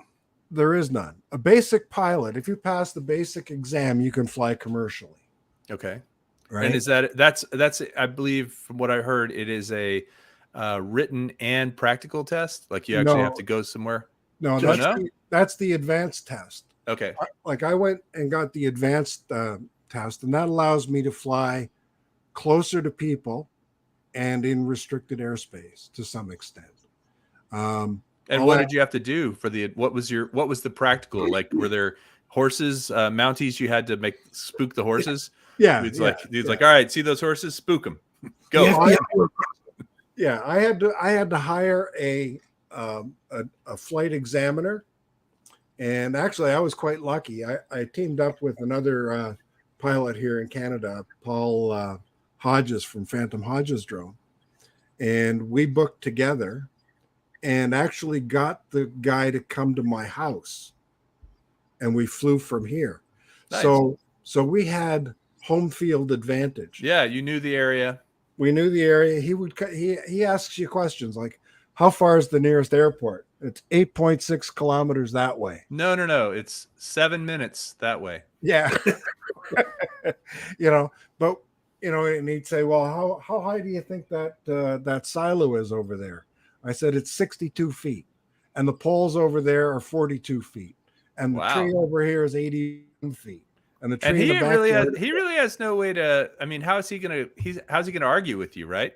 there is none. A basic pilot, if you pass the basic exam, you can fly commercially.
Okay.
Right.
And is that's I believe from what I heard, it is a written and practical test. Like you actually have to go somewhere.
No,
Just-
that's the advanced test.
Okay.
Like I went and got the advanced test, and that allows me to fly closer to people and in restricted airspace to some extent.
And
all
what
that-
did you have to do for what was the practical? Like were there horses, mounties you had to spook the horses?
Yeah,
Dude's
yeah,
like, all right, see those horses? Spook them. Go.
Yeah, I had to hire a flight examiner, and actually I was quite lucky. I teamed up with another pilot here in Canada, Paul Hodges from Phantom Hodges Drone, and we booked together, and actually got the guy to come to my house, and we flew from here.
Nice.
So we had home field advantage.
Yeah, you knew the area.
We knew the area. He asks you questions like, how far is the nearest airport? It's 8.6 kilometers that way.
No. It's 7 minutes that way.
Yeah. But and he'd say, well, how high do you think that silo is over there? I said, it's 62 feet. And the poles over there are 42 feet. And the tree over here is 81 feet. And the tree
and
in the backyard,
he really has no way to. I mean, how's he gonna argue with you, right?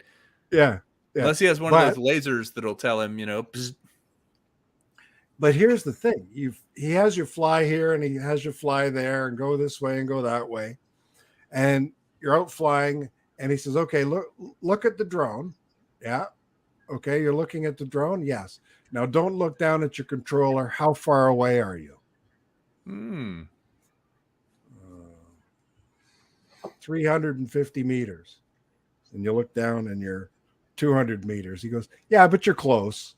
Yeah.
Unless he has one of those lasers that'll tell him, Psst.
But here's the thing: he has you fly here, and he has you fly there, and go this way and go that way, and you're out flying, and he says, "Okay, look at the drone." Yeah. Okay, you're looking at the drone. Yes. Now don't look down at your controller. How far away are you? 350 meters. And you look down and you're 200 meters. He goes, yeah, but you're close.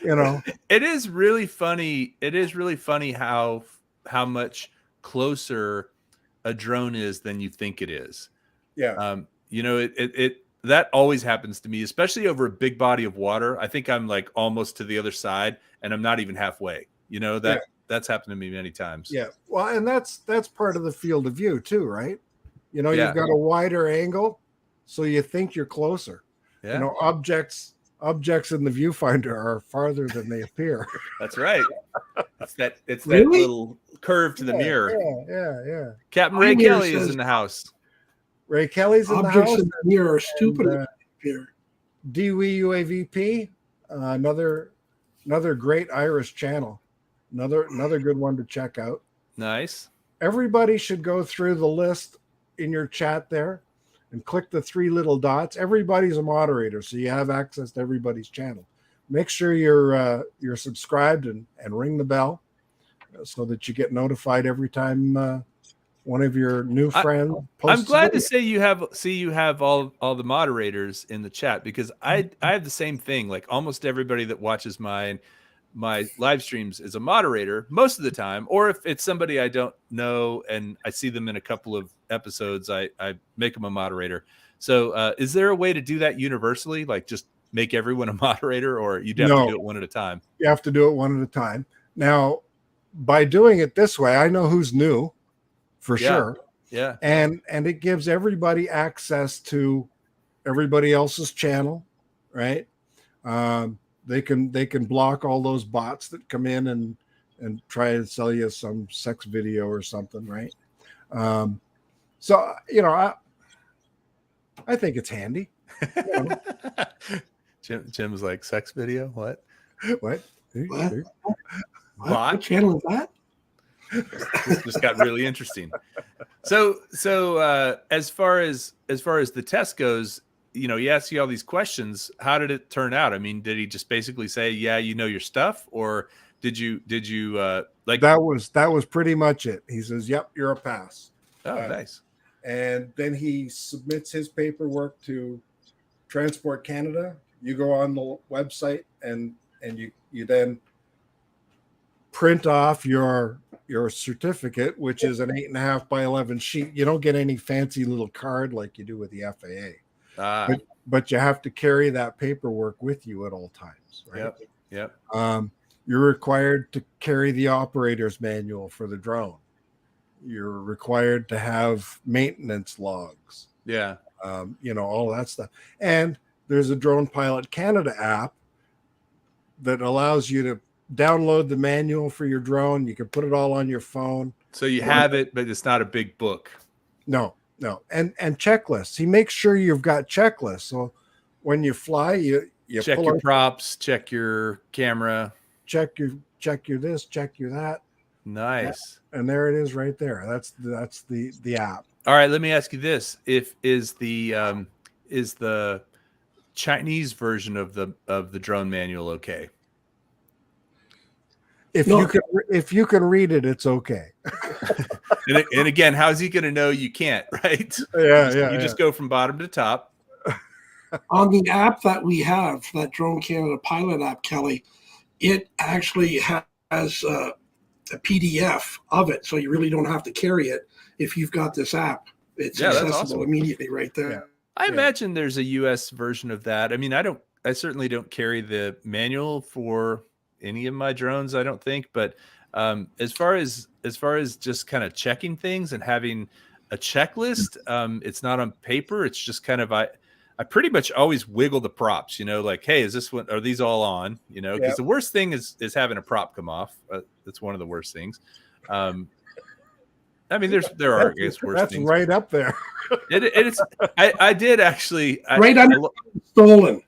It is really funny. It is really funny how much closer a drone is than you think it is.
Yeah.
That always happens to me, especially over a big body of water. I think I'm like almost to the other side and I'm not even halfway. That's happened to me many times.
Yeah. Well, and that's part of the field of view too, right? You've got a wider angle, so you think you're closer.
Yeah.
Objects in the viewfinder are farther than they appear.
That's right. It's that
Really?
little curve to the mirror.
Yeah.
Captain Ray
mirror
Kelly is
says-
in the house.
Ray Kelly's in the
Objects
house.
in the mirror are stupid
and,
here.
DWE UAVP, another great Irish channel. Another good one to check out.
Nice.
Everybody should go through the list in your chat there and click the 3 little dots. Everybody's a moderator, so you have access to everybody's channel. Make sure you're subscribed and ring the bell so that you get notified every time one of your new friends posts.
I'm glad to say you have all the moderators in the chat, because I have the same thing. Like almost everybody that watches my live streams is a moderator most of the time, or if it's somebody I don't know and I see them in a couple of episodes, I make them a moderator. So is there a way to do that universally, like just make everyone a moderator, or you'd have to do it one at a time?
You have to do it one at a time. Now, by doing it this way, I know who's new for sure.
Yeah.
And it gives everybody access to everybody else's channel, right? They can block all those bots that come in and try to sell you some sex video or something, right? So I think it's handy.
Jim's like, sex video? What?
What?
Bot?
What channel is that?
This just got really interesting. So as far as the test goes, he asked you all these questions. How did it turn out? I mean, did he just basically say, yeah, you know your stuff, or did you like
that was pretty much it? He says, yep, you're a pass.
Oh, nice.
And then he submits his paperwork to Transport Canada. You go on the website and you then print off your your certificate, which is an 8.5 by 11 sheet. You don't get any fancy little card like you do with the FAA. But you have to carry that paperwork with you at all times, right?
Yep.
You're required to carry the operator's manual for the drone. You're required to have maintenance logs.
Yeah.
All that stuff. And there's a Drone Pilot Canada app that allows you to download the manual for your drone. You can put it all on your phone.
So you have it, but it's not a big book.
No. And checklists. He makes sure you've got checklists. So when you fly, you
check your props, check your camera,
check your this, check your that.
Nice.
And there it is right there. That's the app.
All right, let me ask you this. Is the Chinese version of the drone manual okay?
If you can read it, it's okay.
and again, how's he going to know you can't, right?
You
just go from bottom to top.
On the app that we have, that Drone Canada Pilot app, Kelly, it actually has a PDF of it, so you really don't have to carry it if you've got this app. It's accessible
awesome.
immediately right there.
Yeah.
I imagine there's a US version of that. I mean, I certainly don't carry the manual for any of my drones, I don't think, but as far as just kind of checking things and having a checklist, it's not on paper. It's just kind of, I pretty much always wiggle the props, like, hey, is this one, are these all on, because the worst thing is having a prop come off. That's one of the worst things. I mean, there are, I guess, worse
that's
things.
That's right up there.
It's. I did actually.
Stolen.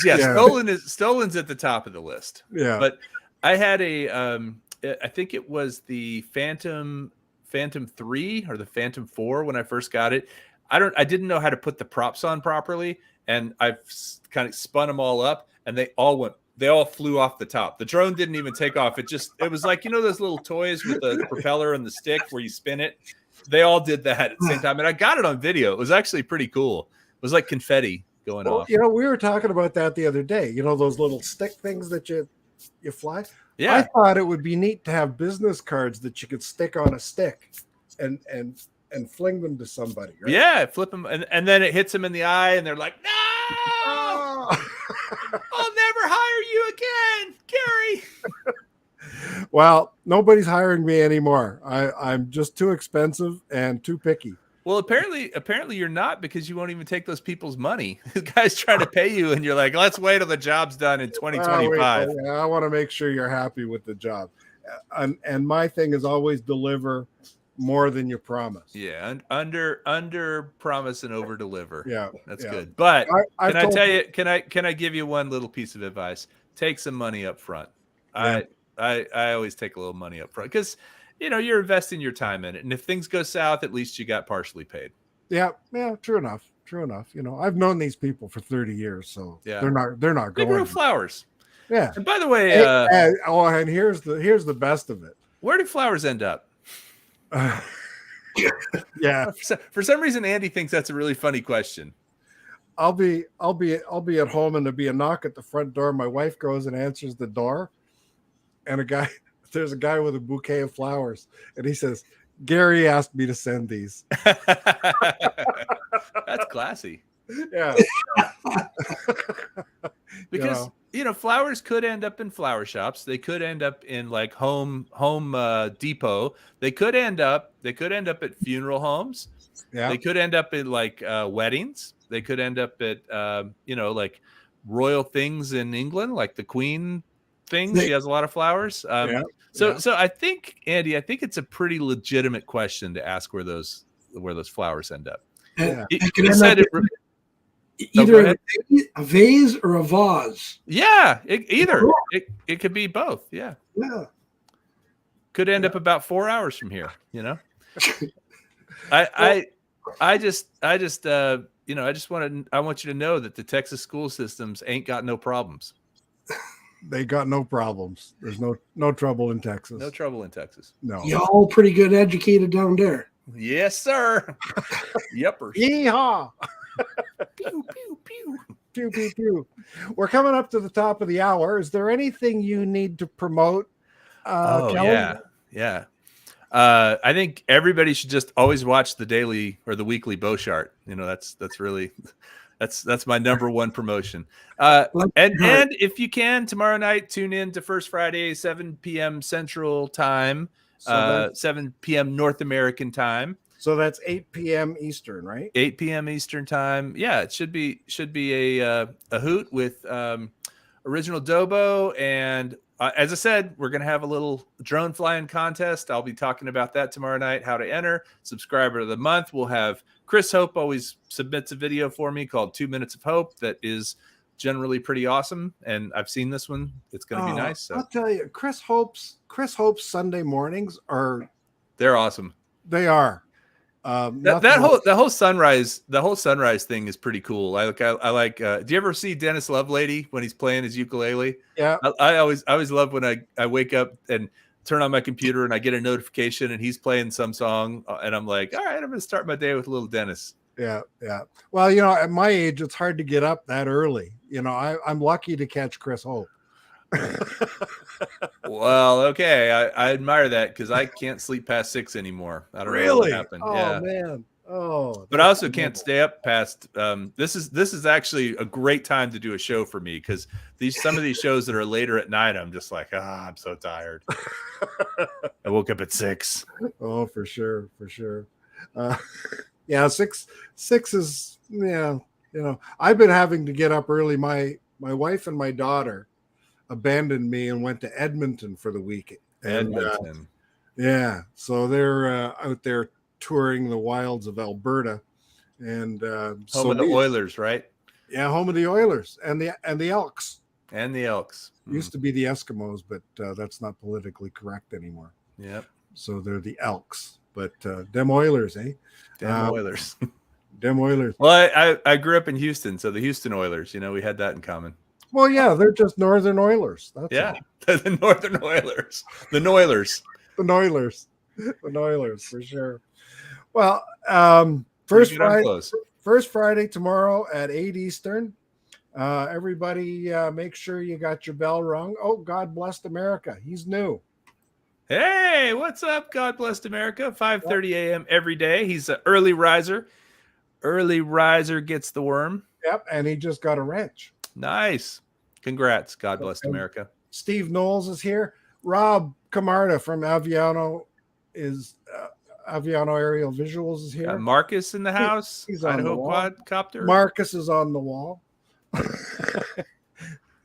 Yeah, stolen's at the top of the list.
Yeah,
but I had I think it was the Phantom 3 or the Phantom 4 when I first got it. I didn't know how to put the props on properly, and I've kind of spun them all up, and they all flew off the top. The drone didn't even take off. It was like, those little toys with the propeller and the stick where you spin it. They all did that at the same time. And I got it on video. It was actually pretty cool. It was like confetti going off.
We were talking about that the other day. Those little stick things that you fly.
Yeah.
I thought it would be neat to have business cards that you could stick on a stick and fling them to somebody. Right?
Yeah. Flip them. And then it hits them in the eye and they're like, no! I'll never hire you again, Gary.
Well, nobody's hiring me anymore. I'm just too expensive and too picky.
Well, apparently you're not, because you won't even take those people's money. The guy's trying to pay you, and you're like, let's wait till the job's done in 2025.
I want to make sure you're happy with the job. And my thing is always deliver more than you promise.
Yeah, under promise and over deliver.
Yeah,
that's good. But can I give you one little piece of advice? Take some money up front.
Yeah.
I always take a little money up front, because you're investing your time in it, and if things go south, at least you got partially paid.
Yeah, true enough. I've known these people for 30 years, so they're not
They
going.
grow flowers.
Yeah.
And by the way,
and here's the best of it.
Where do flowers end up?
Yeah.
For some reason, Andy thinks that's a really funny question.
I'll be at home, and there'll be a knock at the front door. My wife goes and answers the door, and there's a guy with a bouquet of flowers, and he says, Gary asked me to send these.
That's classy.
Yeah.
Because flowers could end up in flower shops. They could end up in like home depot. They could end up at funeral homes.
Yeah.
They could end up in like weddings. They could end up at like royal things in England, like the Queen thing. She has a lot of flowers. So I think, Andy, it's a pretty legitimate question to ask where those flowers end up.
Yeah.
Either
a vase or a vase.
Yeah, either. It could be both. Yeah.
Yeah.
Could end up about 4 hours from here. I want you to know that the Texas school systems ain't got no problems.
They got no problems. There's no trouble in Texas.
No trouble in Texas.
No.
Y'all pretty good educated down there.
Yes, sir. Yeppers.
Yeehaw.
Pew, pew, pew.
Pew, pew, pew. We're coming up to the top of the hour. Is there anything you need to promote? Kelly?
Yeah. I think everybody should just always watch the daily or the weekly Boshart. That's really that's my number one promotion. And if you can tomorrow night, tune in to First Friday, 7 p.m. Central Time,
So
7 p.m. North American Time.
So that's 8 p.m. Eastern, right?
8 p.m. Eastern Time. Yeah, it should be a hoot with original Dobo. And as I said, we're going to have a little drone flying contest. I'll be talking about that tomorrow night, how to enter. Subscriber of the month. We'll have Chris Hope always submits a video for me called 2 Minutes of Hope that is generally pretty awesome. And I've seen this one. It's going to be nice. So.
I'll tell you, Chris Hope's Sunday mornings
they're awesome.
They are.
The whole sunrise thing is pretty cool. I like. Do you ever see Dennis Lovelady when he's playing his ukulele?
Yeah.
I always love when I wake up and turn on my computer and I get a notification and he's playing some song and I'm like, all right, I'm going to start my day with a little Dennis.
Yeah. Well, at my age, it's hard to get up that early. I'm lucky to catch Chris Hope.
Well, okay. I admire that because I can't sleep past 6 anymore. I don't know what happened.
Oh,
yeah.
Man. Oh,
but I also can't stay up past. This is actually a great time to do a show for me because some of these shows that are later at night, I'm just like, I'm so tired. I woke up at 6.
Oh, for sure. Yeah, 6 is I've been having to get up early. My wife and my daughter abandoned me and went to Edmonton for the week.
Edmonton.
So they're out there touring the wilds of Alberta and
home of the Oilers, right?
Yeah, home of the Oilers and the Elks.
And the Elks.
Used to be the Eskimos, but that's not politically correct anymore.
Yep.
So they're the Elks, but them Oilers, eh?
Oilers.
Them Oilers.
Well, I grew up in Houston, so the Houston Oilers, we had that in common.
Well, yeah, they're just Northern Oilers. That's all.
The Northern Oilers. The Noilers.
The Noilers, for sure. Well, first Friday tomorrow at 8 Eastern. Everybody make sure you got your bell rung. Oh, God bless America. He's new.
Hey, what's up? God bless America. 5:30 a.m. every day. He's an early riser. Early riser gets the worm.
Yep, and he just got a wrench.
Nice. Congrats. God bless America.
Steve Knowles is here. Rob Camarda from Aviano Aerial Visuals is here.
Marcus in the house.
He's on
Idaho
the wall.
Quadcopter.
Marcus is on the wall.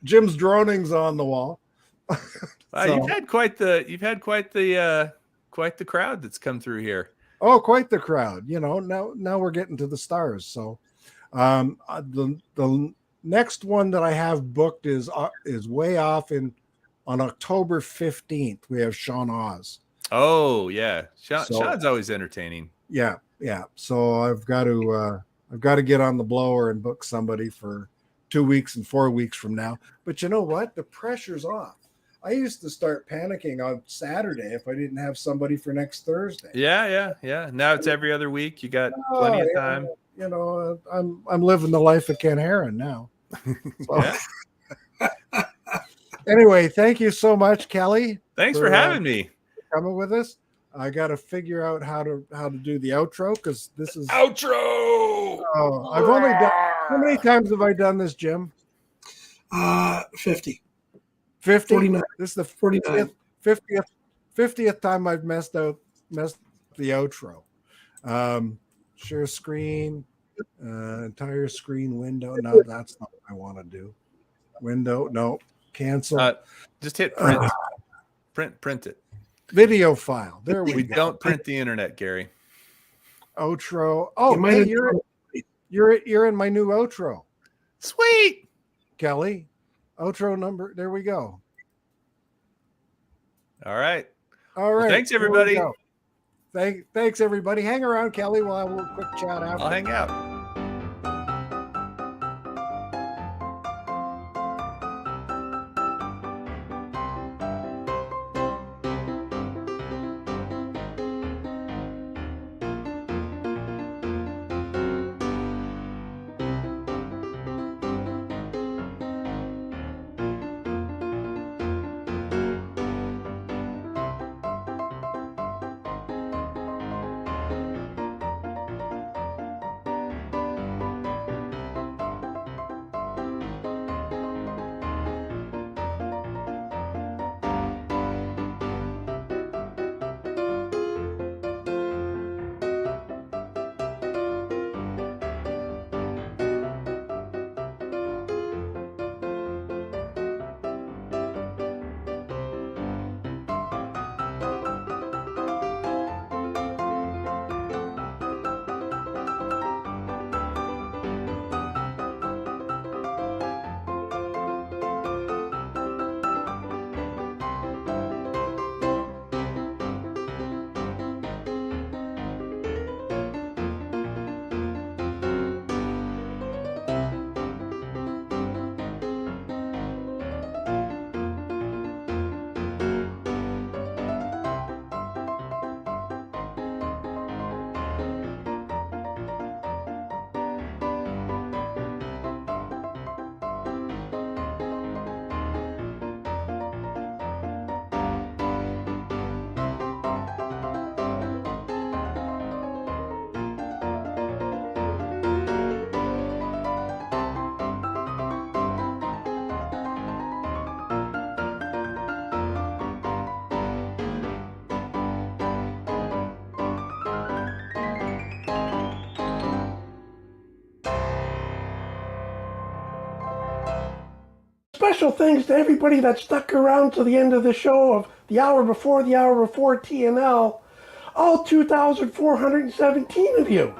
Jim's droning's on the wall.
You've had quite the crowd that's come through here.
Oh, quite the crowd. Now we're getting to the stars. So the next one that I have booked is way off on October 15th. We have Sean Oz.
Oh yeah, Sean's always entertaining.
Yeah. So I've got to get on the blower and book somebody for 2 weeks and 4 weeks from now. But you know what? The pressure's off. I used to start panicking on Saturday if I didn't have somebody for next Thursday.
Yeah. Now it's every other week. You got plenty of time.
I'm living the life of Ken Heron now. So. Anyway, thank you so much, Kelly.
Thanks for having me.
Coming with us. I got to figure out how to do the outro because this is
outro.
Oh, I've only done. How many times have I done this, Jim?
50.
50.
49.
This is the
49.
50th time I've messed the outro. Share screen, entire screen window. No, that's not what I want to do. Window, no, cancel.
Just hit print. Print it.
Video file. There we go.
We don't print the internet, Gary.
Outro. Oh, hey, you're in my new outro.
Sweet,
Kelly. Outro number. There we go.
All right.
Well,
thanks, everybody.
Thanks, everybody. Hang around, Kelly. We'll have a little quick chat after.
I'll hang out.
Special thanks to everybody that stuck around to the end of the show of the hour before TNL. All 2,417 of you.